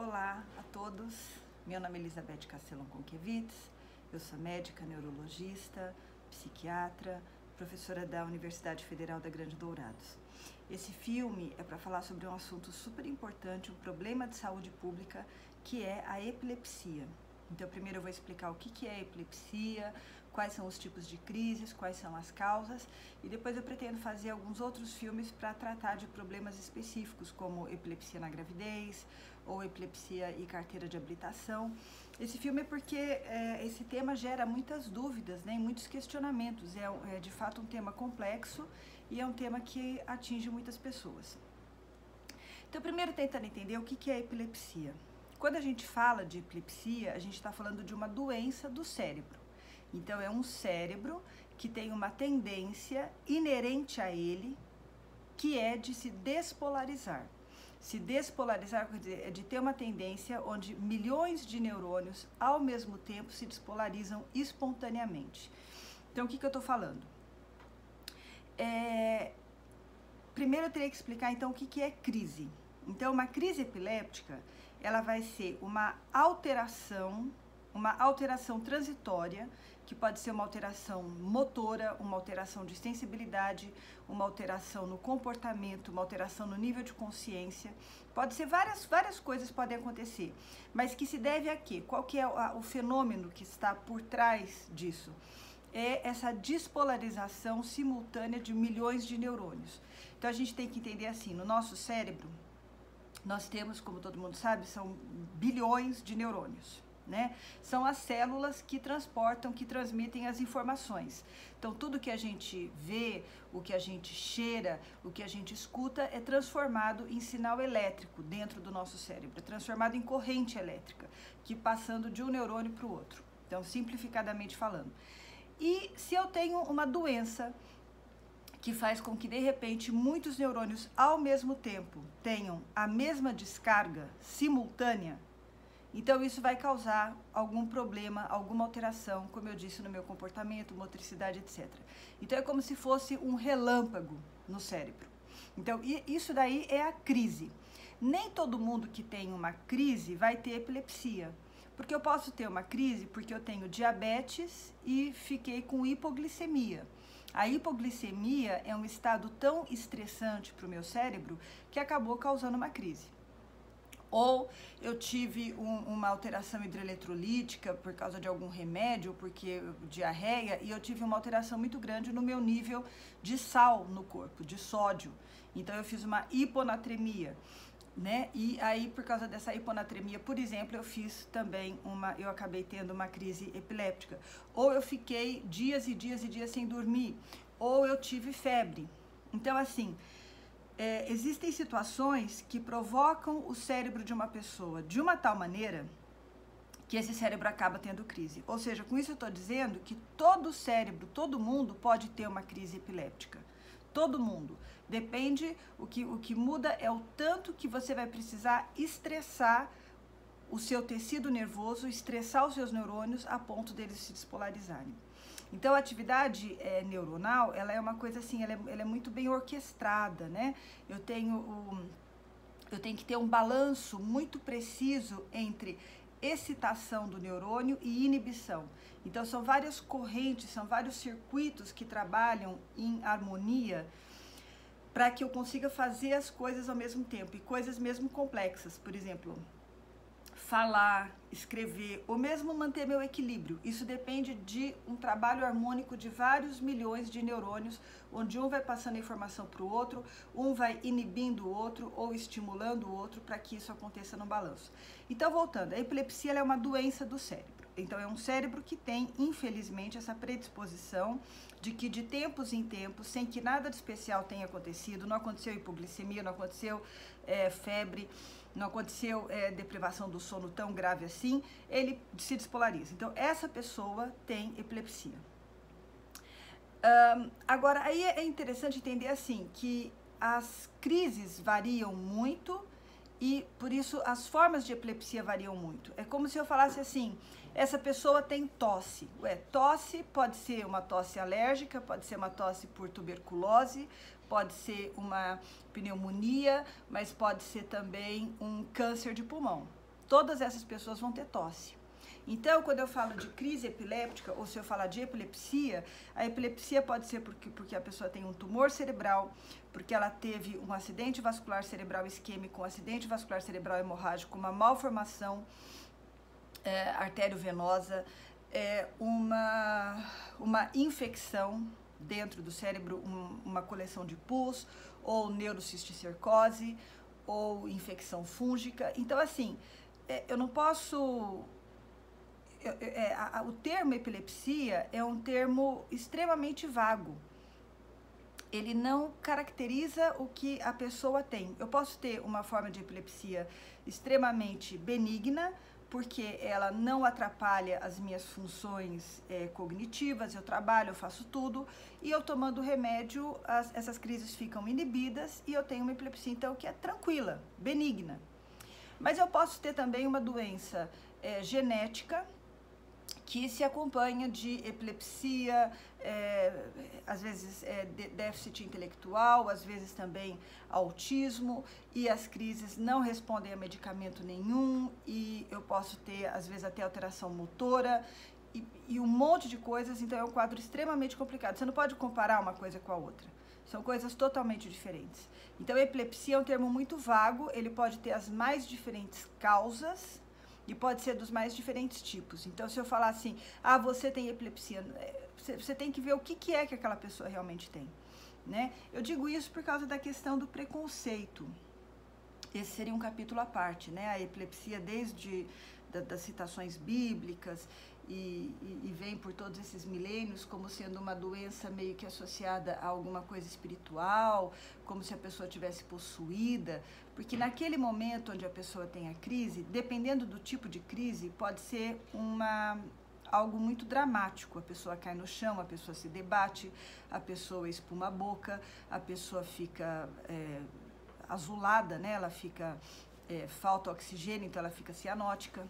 Olá a todos, meu nome é Elizabeth Castellon Conquevitz, eu sou médica, neurologista, psiquiatra, professora da Universidade Federal da Grande Dourados. Esse filme é para falar sobre um assunto super importante, um problema de saúde pública, que é a epilepsia. Então, primeiro eu vou explicar o que é a epilepsia, quais são os tipos de crises, quais são as causas, e depois eu pretendo fazer alguns outros filmes para tratar de problemas específicos, como epilepsia na gravidez, ou epilepsia e carteira de habilitação. Esse filme é porque esse tema gera muitas dúvidas, né, e muitos questionamentos. É de fato um tema complexo e é um tema que atinge muitas pessoas. Então, primeiro tentando entender o que é a epilepsia. Quando a gente fala de epilepsia, a gente está falando de uma doença do cérebro. Então, é um cérebro que tem uma tendência inerente a ele, que é de se despolarizar. Se despolarizar, quer dizer, é de ter uma tendência onde milhões de neurônios, ao mesmo tempo, se despolarizam espontaneamente. Então, o que eu estou falando? Primeiro, eu teria que explicar, então, o que é crise. Então, uma crise epiléptica, ela vai ser uma alteração transitória, que pode ser uma alteração motora, uma alteração de sensibilidade, uma alteração no comportamento, uma alteração no nível de consciência. Pode ser várias coisas podem acontecer, mas que se deve a quê? Qual que é o fenômeno que está por trás disso? É essa despolarização simultânea de milhões de neurônios. Então, a gente tem que entender assim, no nosso cérebro, nós temos, como todo mundo sabe, são bilhões de neurônios. Né? São as células que transportam, que transmitem as informações. Então, tudo que a gente vê, o que a gente cheira, o que a gente escuta é transformado em sinal elétrico dentro do nosso cérebro, é transformado em corrente elétrica, que passando de um neurônio para o outro. Então, simplificadamente falando. E se eu tenho uma doença que faz com que, de repente, muitos neurônios ao mesmo tempo tenham a mesma descarga simultânea, então, isso vai causar algum problema, alguma alteração, como eu disse, no meu comportamento, motricidade, etc. Então, é como se fosse um relâmpago no cérebro. Então, isso daí é a crise. Nem todo mundo que tem uma crise vai ter epilepsia. Porque eu posso ter uma crise porque eu tenho diabetes e fiquei com hipoglicemia. A hipoglicemia é um estado tão estressante para o meu cérebro que acabou causando uma crise. Ou eu tive uma alteração hidroeletrolítica por causa de algum remédio, porque diarreia, e eu tive uma alteração muito grande no meu nível de sal no corpo, de sódio. Então, eu fiz uma hiponatremia, né? E aí, por causa dessa hiponatremia, por exemplo, eu acabei tendo uma crise epiléptica. Ou eu fiquei dias e dias e dias sem dormir, ou eu tive febre. Então, assim, existem situações que provocam o cérebro de uma pessoa de uma tal maneira que esse cérebro acaba tendo crise. Ou seja, com isso eu estou dizendo que todo cérebro, todo mundo pode ter uma crise epiléptica. Todo mundo. Depende, o que muda é o tanto que você vai precisar estressar o seu tecido nervoso, estressar os seus neurônios a ponto deles se despolarizarem. Então, a atividade neuronal, ela é uma coisa assim, ela é muito bem orquestrada, né? Eu tenho que ter um balanço muito preciso entre excitação do neurônio e inibição. Então, são várias correntes, são vários circuitos que trabalham em harmonia para que eu consiga fazer as coisas ao mesmo tempo, e coisas mesmo complexas, por exemplo, falar, escrever, ou mesmo manter meu equilíbrio. Isso depende de um trabalho harmônico de vários milhões de neurônios, onde um vai passando a informação para o outro, um vai inibindo o outro ou estimulando o outro para que isso aconteça no balanço. Então, voltando, a epilepsia ela é uma doença do cérebro. Então, é um cérebro que tem, infelizmente, essa predisposição de que de tempos em tempos, sem que nada de especial tenha acontecido, não aconteceu hipoglicemia, não aconteceu febre, não aconteceu deprivação do sono tão grave assim, ele se despolariza. Então, essa pessoa tem epilepsia. Agora, aí é interessante entender assim, que as crises variam muito e, por isso, as formas de epilepsia variam muito. É como se eu falasse assim, essa pessoa tem tosse. Tosse pode ser uma tosse alérgica, pode ser uma tosse por tuberculose, pode ser uma pneumonia, mas pode ser também um câncer de pulmão. todas essas pessoas vão ter tosse. Então, quando eu falo de crise epiléptica, ou se eu falar de epilepsia, a epilepsia pode ser porque a pessoa tem um tumor cerebral, porque ela teve um acidente vascular cerebral isquêmico, um acidente vascular cerebral hemorrágico, uma malformação arteriovenosa, uma infecção dentro do cérebro, uma coleção de pus, ou neurocisticercose, ou infecção fúngica. Então, assim, eu não posso... o termo epilepsia é um termo extremamente vago. Ele não caracteriza o que a pessoa tem. Eu posso ter uma forma de epilepsia extremamente benigna, porque ela não atrapalha as minhas funções cognitivas, eu trabalho, eu faço tudo, e eu tomando remédio, essas crises ficam inibidas e eu tenho uma epilepsia, então, que é tranquila, benigna. Mas eu posso ter também uma doença genética, que se acompanha de epilepsia, às vezes déficit intelectual, às vezes também autismo, e as crises não respondem a medicamento nenhum, e eu posso ter, às vezes, até alteração motora, e um monte de coisas. Então é um quadro extremamente complicado. Você não pode comparar uma coisa com a outra. São coisas totalmente diferentes. Então, epilepsia é um termo muito vago, ele pode ter as mais diferentes causas, e pode ser dos mais diferentes tipos. Então, se eu falar assim, você tem epilepsia, você tem que ver o que é que aquela pessoa realmente tem, né? Eu digo isso por causa da questão do preconceito. Esse seria um capítulo à parte, né? A epilepsia desde das citações bíblicas e vem por todos esses milênios como sendo uma doença meio que associada a alguma coisa espiritual, como se a pessoa tivesse possuída, porque naquele momento onde a pessoa tem a crise, dependendo do tipo de crise, pode ser algo muito dramático. A pessoa cai no chão, a pessoa se debate, a pessoa espuma a boca, a pessoa fica azulada, né? Ela fica, falta oxigênio, então ela fica cianótica.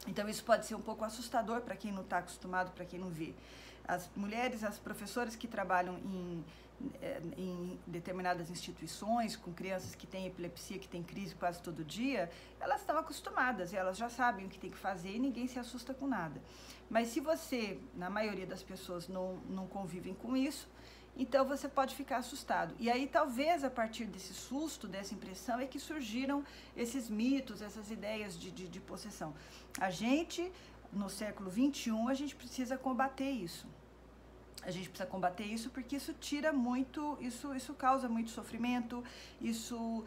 Então isso pode ser um pouco assustador para quem não está acostumado, para quem não vê. As mulheres, as professoras que trabalham em determinadas instituições, com crianças que têm epilepsia, que têm crise quase todo dia, elas estão acostumadas, elas já sabem o que tem que fazer e ninguém se assusta com nada. Mas se você, na maioria das pessoas, não convivem com isso, então você pode ficar assustado. E aí talvez a partir desse susto, dessa impressão, é que surgiram esses mitos, essas ideias de possessão. A gente, no século XXI, a gente precisa combater isso. A gente precisa combater isso porque isso tira muito, isso causa muito sofrimento, isso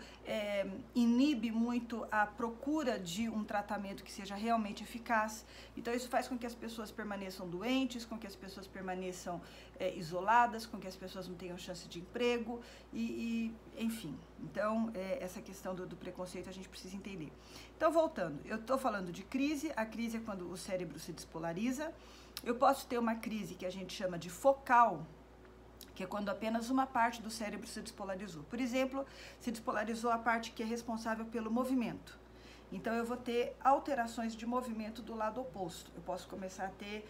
inibe muito a procura de um tratamento que seja realmente eficaz. Então isso faz com que as pessoas permaneçam doentes, com que as pessoas permaneçam isoladas, com que as pessoas não tenham chance de emprego enfim. Então essa questão do preconceito a gente precisa entender. Então voltando, eu estou falando de crise. A crise é quando o cérebro se despolariza. Eu posso ter uma crise que a gente chama de focal, que é quando apenas uma parte do cérebro se despolarizou. Por exemplo, se despolarizou a parte que é responsável pelo movimento. Então, eu vou ter alterações de movimento do lado oposto. Eu posso começar a ter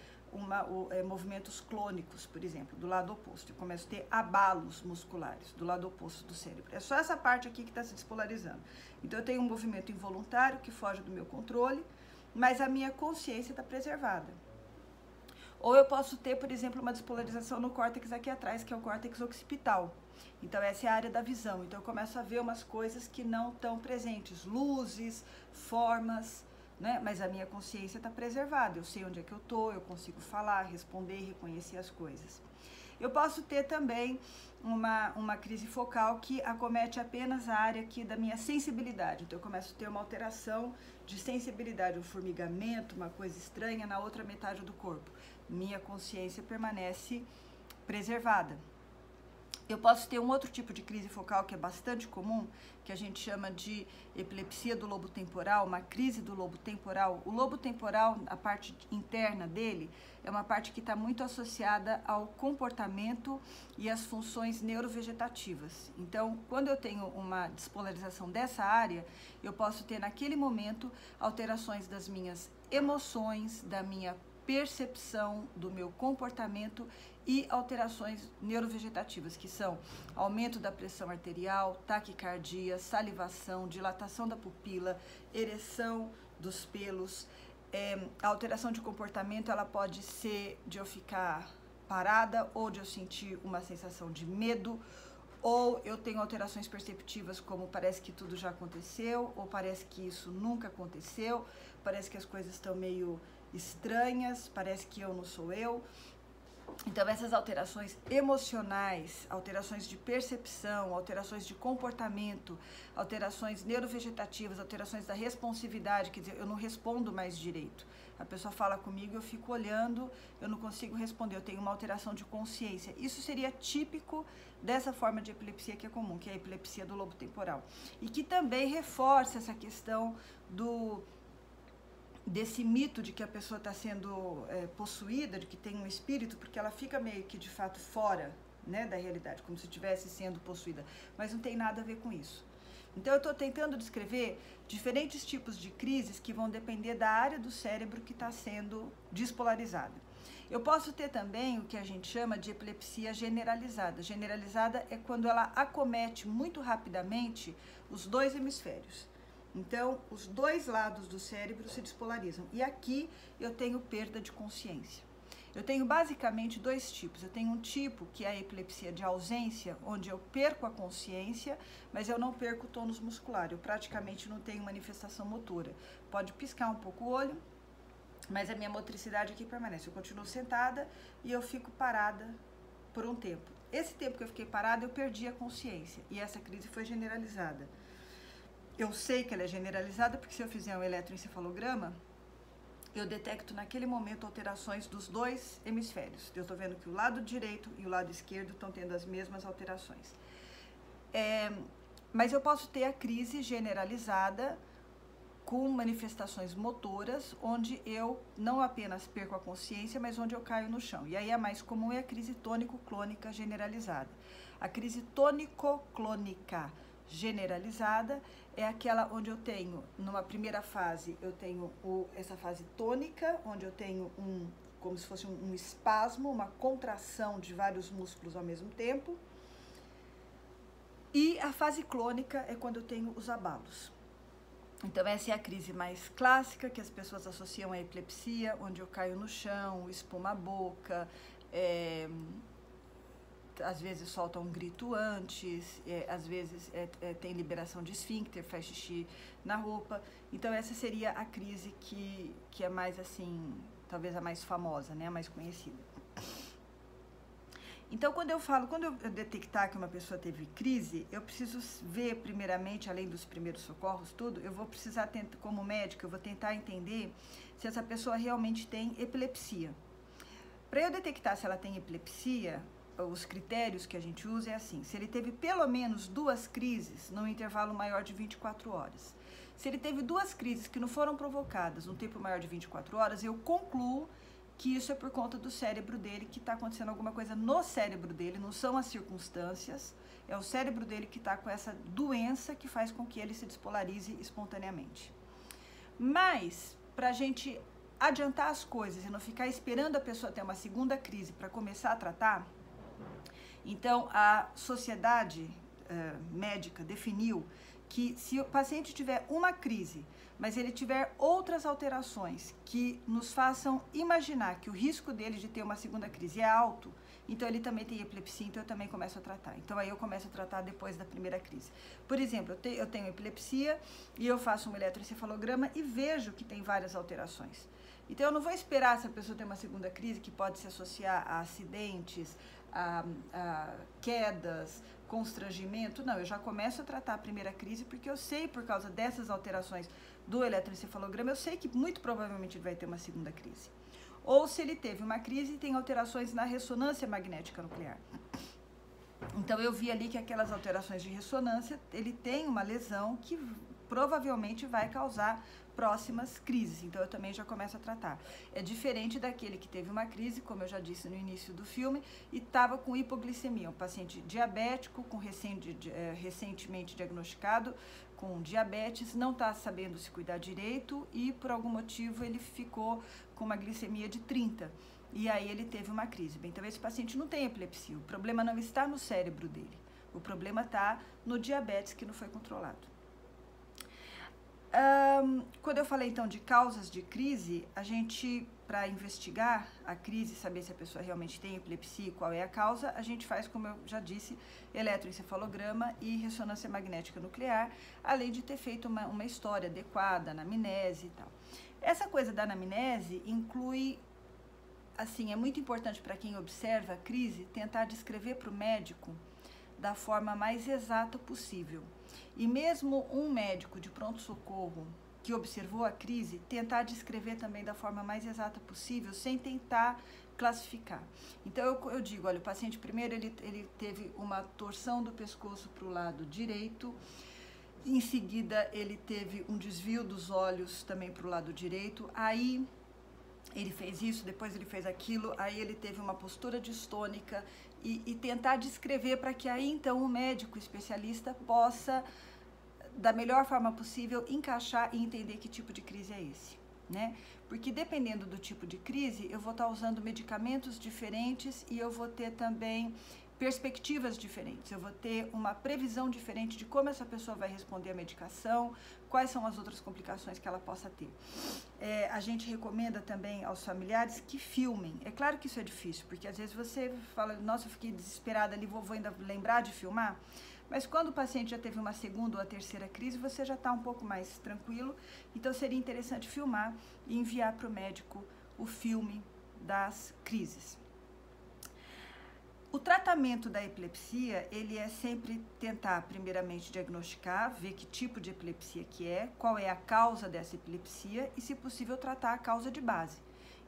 movimentos clônicos, por exemplo, do lado oposto. Eu começo a ter abalos musculares do lado oposto do cérebro. É só essa parte aqui que está se despolarizando. Então, eu tenho um movimento involuntário que foge do meu controle, mas a minha consciência está preservada. Ou eu posso ter, por exemplo, uma despolarização no córtex aqui atrás, que é o córtex occipital. Então, essa é a área da visão. Então, eu começo a ver umas coisas que não estão presentes, luzes, formas, né? Mas a minha consciência está preservada. Eu sei onde é que eu estou, eu consigo falar, responder, reconhecer as coisas. Eu posso ter também uma crise focal que acomete apenas a área aqui da minha sensibilidade. Então, eu começo a ter uma alteração de sensibilidade, um formigamento, uma coisa estranha na outra metade do corpo. Minha consciência permanece preservada. Eu posso ter um outro tipo de crise focal que é bastante comum, que a gente chama de epilepsia do lobo temporal, uma crise do lobo temporal. O lobo temporal, a parte interna dele, é uma parte que está muito associada ao comportamento e às funções neurovegetativas. Então, quando eu tenho uma despolarização dessa área, eu posso ter naquele momento alterações das minhas emoções, da minha percepção do meu comportamento e alterações neurovegetativas, que são aumento da pressão arterial, taquicardia, salivação, dilatação da pupila, ereção dos pelos. A alteração de comportamento, ela pode ser de eu ficar parada ou de eu sentir uma sensação de medo, ou eu tenho alterações perceptivas como parece que tudo já aconteceu, ou parece que isso nunca aconteceu, parece que as coisas estão meio estranhas, parece que eu não sou eu. Então essas alterações emocionais, alterações de percepção, alterações de comportamento, alterações neurovegetativas, alterações da responsividade, quer dizer, eu não respondo mais direito. A pessoa fala comigo, eu fico olhando, eu não consigo responder, eu tenho uma alteração de consciência. Isso seria típico dessa forma de epilepsia que é comum, que é a epilepsia do lobo temporal. E que também reforça essa questão desse mito de que a pessoa está sendo possuída, de que tem um espírito, porque ela fica meio que de fato fora, né, da realidade, como se estivesse sendo possuída, mas não tem nada a ver com isso. Então eu estou tentando descrever diferentes tipos de crises que vão depender da área do cérebro que está sendo despolarizada. Eu posso ter também o que a gente chama de epilepsia generalizada. Generalizada é quando ela acomete muito rapidamente os dois hemisférios. Então, os dois lados do cérebro se despolarizam. E aqui eu tenho perda de consciência. Eu tenho basicamente dois tipos. Eu tenho um tipo que é a epilepsia de ausência, onde eu perco a consciência, mas eu não perco o tônus muscular. Eu praticamente não tenho manifestação motora. Pode piscar um pouco o olho, mas a minha motricidade aqui permanece. Eu continuo sentada e eu fico parada por um tempo. Esse tempo que eu fiquei parada, eu perdi a consciência. E essa crise foi generalizada. Eu sei que ela é generalizada porque se eu fizer um eletroencefalograma, eu detecto naquele momento alterações dos dois hemisférios. Eu estou vendo que o lado direito e o lado esquerdo estão tendo as mesmas alterações. Mas eu posso ter a crise generalizada com manifestações motoras, onde eu não apenas perco a consciência, mas onde eu caio no chão. E aí a mais comum é a crise tônico-clônica generalizada. A crise tônico-clônica generalizada é aquela onde eu tenho, numa primeira fase, eu tenho essa fase tônica, onde eu tenho como se fosse um espasmo, uma contração de vários músculos ao mesmo tempo. E a fase clônica é quando eu tenho os abalos. Então essa é a crise mais clássica que as pessoas associam à epilepsia, onde eu caio no chão, espuma a boca, às vezes solta um grito antes, às vezes tem liberação de esfíncter, faz xixi na roupa. Então essa seria a crise que é mais assim, talvez a mais famosa, né, a mais conhecida. Então quando eu detectar que uma pessoa teve crise, eu preciso ver primeiramente, além dos primeiros socorros, tudo, eu vou precisar, como médica, eu vou tentar entender se essa pessoa realmente tem epilepsia. Para eu detectar se ela tem epilepsia, os critérios que a gente usa é assim: se ele teve pelo menos 2 crises num intervalo maior de 24 horas. Se ele teve 2 crises que não foram provocadas num tempo maior de 24 horas, eu concluo que isso é por conta do cérebro dele, que está acontecendo alguma coisa no cérebro dele, não são as circunstâncias, é o cérebro dele que está com essa doença que faz com que ele se despolarize espontaneamente. Mas, para a gente adiantar as coisas e não ficar esperando a pessoa ter uma segunda crise para começar a tratar, então a sociedade médica definiu que se o paciente tiver uma crise, mas ele tiver outras alterações que nos façam imaginar que o risco dele de ter uma segunda crise é alto, então ele também tem epilepsia, então eu também começo a tratar. Então aí eu começo a tratar depois da primeira crise. Por exemplo, eu tenho epilepsia e eu faço um eletroencefalograma e vejo que tem várias alterações. Então eu não vou esperar se a pessoa tem uma segunda crise, que pode se associar a acidentes, a quedas, constrangimento. Não, eu já começo a tratar a primeira crise porque eu sei, por causa dessas alterações do eletroencefalograma, eu sei que muito provavelmente ele vai ter uma segunda crise. Ou se ele teve uma crise e tem alterações na ressonância magnética nuclear. Então eu vi ali que aquelas alterações de ressonância, ele tem uma lesão que provavelmente vai causar próximas crises, então eu também já começo a tratar. É diferente daquele que teve uma crise, como eu já disse no início do filme, e estava com hipoglicemia, um paciente diabético, recentemente diagnosticado com diabetes, não está sabendo se cuidar direito e por algum motivo ele ficou com uma glicemia de 30 e aí ele teve uma crise. Bem, então esse paciente não tem epilepsia, o problema não está no cérebro dele, o problema está no diabetes que não foi controlado. Quando eu falei então de causas de crise, a gente, para investigar a crise, saber se a pessoa realmente tem epilepsia e qual é a causa, a gente faz, como eu já disse, eletroencefalograma e ressonância magnética nuclear, além de ter feito uma história adequada, anamnese e tal. Essa coisa da anamnese inclui, assim, é muito importante para quem observa a crise, tentar descrever para o médico da forma mais exata possível. E mesmo um médico de pronto-socorro que observou a crise, tentar descrever também da forma mais exata possível, sem tentar classificar. Então eu digo, olha, o paciente primeiro ele teve uma torção do pescoço para o lado direito, em seguida ele teve um desvio dos olhos também para o lado direito, aí ele fez isso, depois ele fez aquilo, aí ele teve uma postura distônica e tentar descrever para que aí então o médico especialista possa, da melhor forma possível, encaixar e entender que tipo de crise é esse, né? Porque dependendo do tipo de crise, eu vou estar usando medicamentos diferentes e eu vou ter também perspectivas diferentes, eu vou ter uma previsão diferente de como essa pessoa vai responder à medicação, quais são as outras complicações que ela possa ter. A gente recomenda também aos familiares que filmem. É claro que isso é difícil, porque às vezes você fala, nossa, eu fiquei desesperada ali, vou ainda lembrar de filmar, mas quando o paciente já teve uma segunda ou a terceira crise, você já está um pouco mais tranquilo, então seria interessante filmar e enviar para o médico o filme das crises. O tratamento da epilepsia, ele é sempre tentar, primeiramente, diagnosticar, ver que tipo de epilepsia que é, qual é a causa dessa epilepsia e, se possível, tratar a causa de base.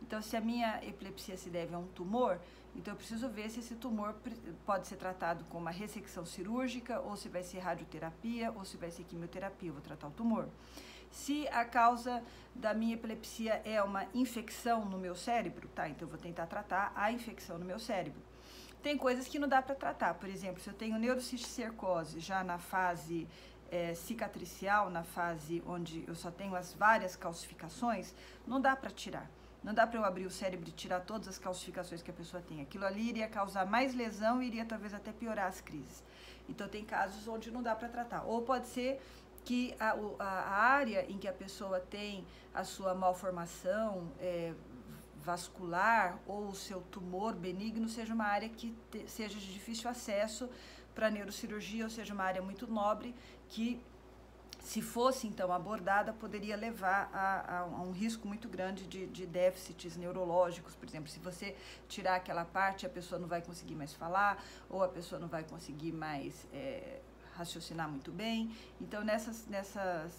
Então, se a minha epilepsia se deve a um tumor, então eu preciso ver se esse tumor pode ser tratado com uma ressecção cirúrgica, ou se vai ser radioterapia, ou se vai ser quimioterapia, eu vou tratar o tumor. Se a causa da minha epilepsia é uma infecção no meu cérebro, tá, então eu vou tentar tratar a infecção no meu cérebro. Tem coisas que não dá para tratar, por exemplo, se eu tenho neurocisticercose já na fase cicatricial, na fase onde eu só tenho as várias calcificações, não dá para tirar. Não dá para eu abrir o cérebro e tirar todas as calcificações que a pessoa tem. Aquilo ali iria causar mais lesão e iria talvez até piorar as crises. Então tem casos onde não dá para tratar. Ou pode ser que a área em que a pessoa tem a sua malformação vascular ou o seu tumor benigno seja uma área que seja de difícil acesso para neurocirurgia, ou seja, uma área muito nobre que, se fosse então abordada, poderia levar a um risco muito grande de déficits neurológicos. Por exemplo, se você tirar aquela parte, a pessoa não vai conseguir mais falar, ou a pessoa não vai conseguir mais raciocinar muito bem. Então,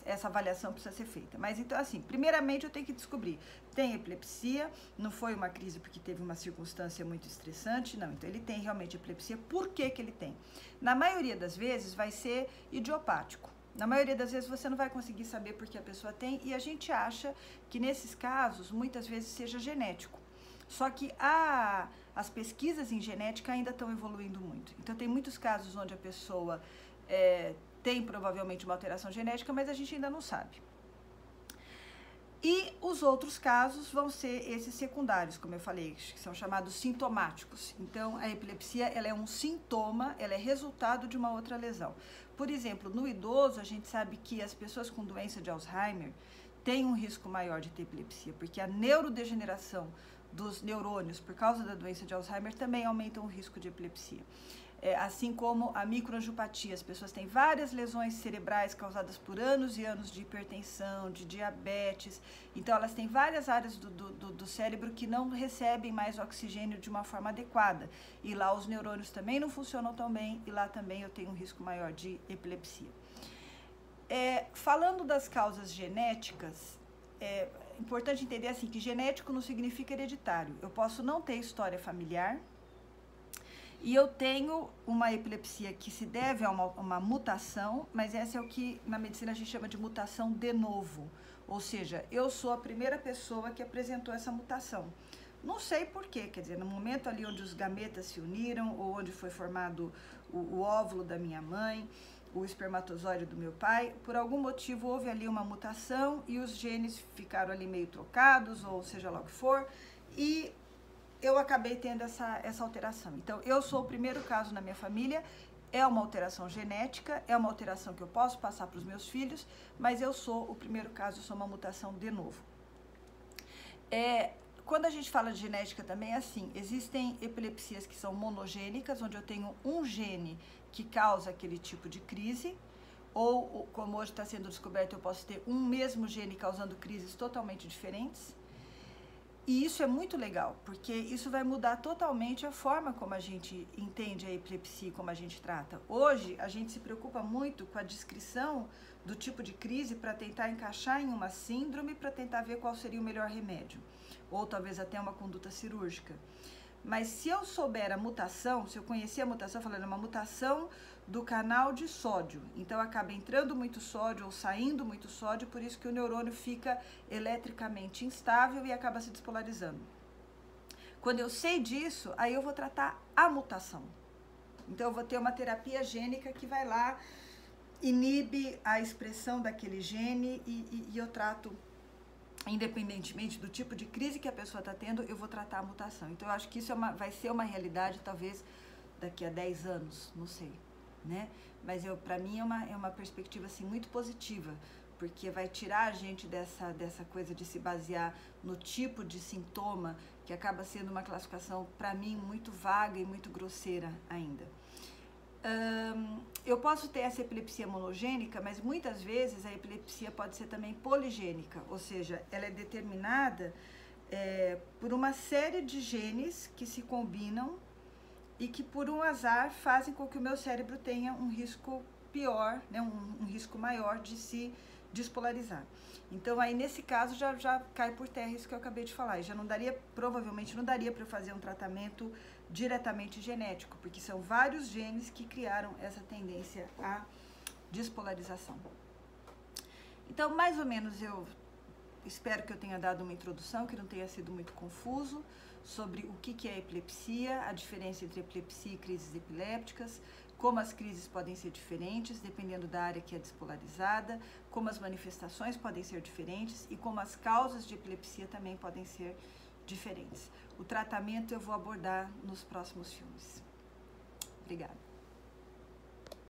essa avaliação precisa ser feita. Mas, então, assim, primeiramente eu tenho que descobrir, tem epilepsia, não foi uma crise porque teve uma circunstância muito estressante, não. Então, ele tem realmente epilepsia. Por que que ele tem? Na maioria das vezes vai ser idiopático. Na maioria das vezes você não vai conseguir saber por que a pessoa tem, e a gente acha que nesses casos, muitas vezes, seja genético. Só que as pesquisas em genética ainda estão evoluindo muito. Então, tem muitos casos onde a pessoa tem provavelmente uma alteração genética, mas a gente ainda não sabe. E os outros casos vão ser esses secundários, como eu falei, que são chamados sintomáticos. Então, a epilepsia, ela é um sintoma, ela é resultado de uma outra lesão. Por exemplo, no idoso, a gente sabe que as pessoas com doença de Alzheimer têm um risco maior de ter epilepsia, porque a neurodegeneração dos neurônios por causa da doença de Alzheimer também aumenta o risco de epilepsia. Assim como a microangiopatia, as pessoas têm várias lesões cerebrais causadas por anos e anos de hipertensão, de diabetes, então elas têm várias áreas do cérebro que não recebem mais oxigênio de uma forma adequada, e lá os neurônios também não funcionam tão bem, e lá também eu tenho um risco maior de epilepsia. Falando das causas genéticas, é importante entender assim, que genético não significa hereditário. Eu posso não ter história familiar, e eu tenho uma epilepsia que se deve a uma mutação, mas essa é o que na medicina a gente chama de mutação de novo. Ou seja, eu sou a primeira pessoa que apresentou essa mutação. Não sei porquê, quer dizer, no momento ali onde os gametas se uniram, ou onde foi formado o óvulo da minha mãe, o espermatozoide do meu pai, por algum motivo houve ali uma mutação e os genes ficaram ali meio trocados, ou seja lá o que for, e eu acabei tendo essa alteração. Então, eu sou o primeiro caso na minha família, é uma alteração genética, é uma alteração que eu posso passar para os meus filhos, mas eu sou o primeiro caso, eu sou uma mutação de novo. Quando a gente fala de genética também é assim, existem epilepsias que são monogênicas, onde eu tenho um gene que causa aquele tipo de crise, ou como hoje está sendo descoberto, eu posso ter um mesmo gene causando crises totalmente diferentes. E isso é muito legal, porque isso vai mudar totalmente a forma como a gente entende a epilepsia, como a gente trata. Hoje, a gente se preocupa muito com a descrição do tipo de crise para tentar encaixar em uma síndrome, para tentar ver qual seria o melhor remédio, ou talvez até uma conduta cirúrgica. Mas se eu souber a mutação, se eu conhecer a mutação, falando uma mutação do canal de sódio, então acaba entrando muito sódio ou saindo muito sódio, por isso que o neurônio fica eletricamente instável e acaba se despolarizando. Quando eu sei disso, aí eu vou tratar a mutação. Então eu vou ter uma terapia gênica que vai lá, inibe a expressão daquele gene e eu trato, independentemente do tipo de crise que a pessoa está tendo, eu vou tratar a mutação. Então eu acho que isso vai ser uma realidade talvez daqui a 10 anos, não sei, né? Mas para mim é uma perspectiva assim muito positiva, porque vai tirar a gente dessa coisa de se basear no tipo de sintoma, que acaba sendo uma classificação para mim muito vaga e muito grosseira ainda. Eu posso ter essa epilepsia monogênica, mas muitas vezes a epilepsia pode ser também poligênica, ou seja, ela é determinada por uma série de genes que se combinam e que por um azar fazem com que o meu cérebro tenha um risco pior, né, um risco maior de se despolarizar. Então aí nesse caso já cai por terra isso que eu acabei de falar, e já não daria, provavelmente não daria para fazer um tratamento diretamente genético, porque são vários genes que criaram essa tendência à despolarização. Então mais ou menos eu espero que eu tenha dado uma introdução, que não tenha sido muito confuso, sobre o que é epilepsia, a diferença entre epilepsia e crises epilépticas, como as crises podem ser diferentes, dependendo da área que é despolarizada, como as manifestações podem ser diferentes e como as causas de epilepsia também podem ser diferentes. O tratamento eu vou abordar nos próximos filmes. Obrigada.